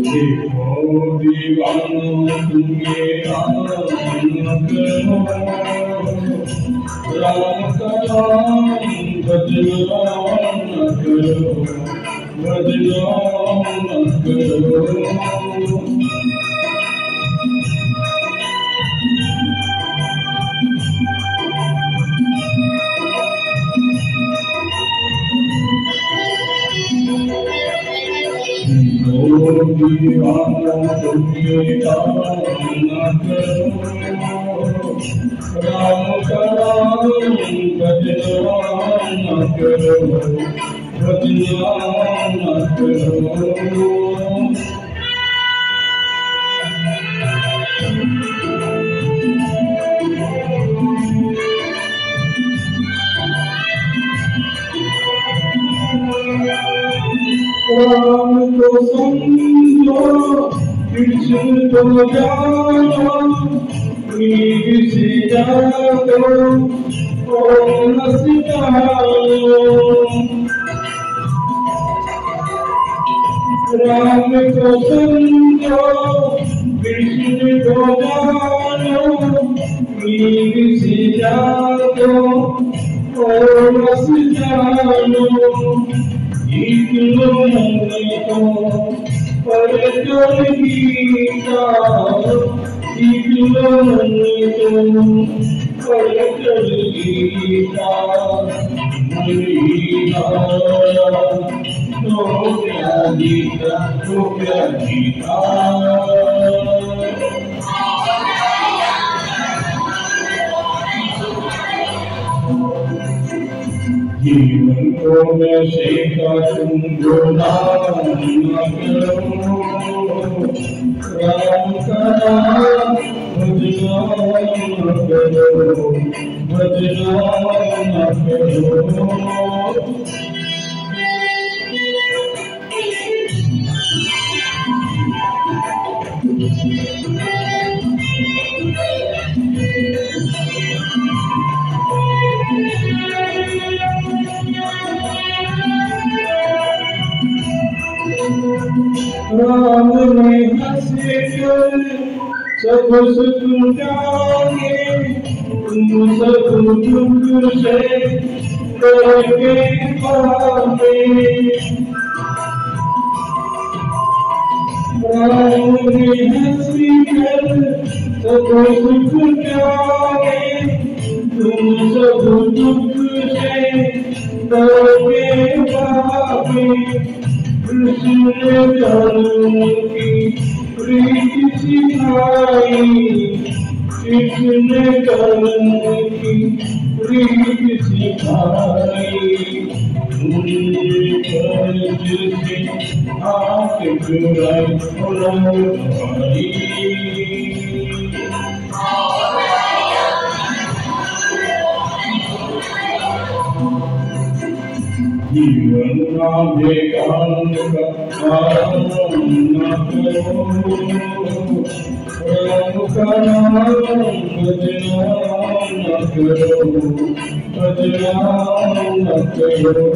देखो दीवाना तुम्हें राम करो, राम का नाम बदनाम न करो, बदनाम न करो। दीवाना तुम्हें राम न करो, राम का नाम बदनाम न करो, बदनाम न करो। राम को समझो, कृष्ण को जानो, मीर से जानो, ओम सितारो। राम को समझो, कृष्ण को जानो, मीर से जानो, ओम सितारो। इतना तो पर चल गीता, इतना तो पर चल गीता, मरीना तो क्या गीता, तो क्या गीता। जीवन को नशे का तुम गुलाम न करो, राम का नाम बदनाम न करो, बदनाम न करो। राम ने हंसे कर सब सुख जाने, तुम सब दुख से करके पावे। राम ने हंसी कर सब सुख जाने, तुम सब दुख से करके पावे। कृष्ण ने धर्म की प्रीति सिखाई, कृष्ण ने धर्म की प्रीति सिखाई। उनके कर्ज से हाथ चुराई भाई। जीवन का बेगान का न करो, राम का नाम बदनाम न करो, बदनाम न करो।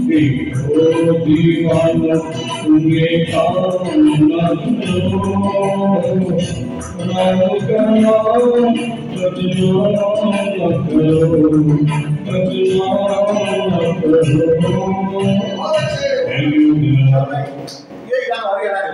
देखो दीवाना तुम्हें काम न करो, राम का नाम बदनाम न करो, बदनाम न करो। ये गाना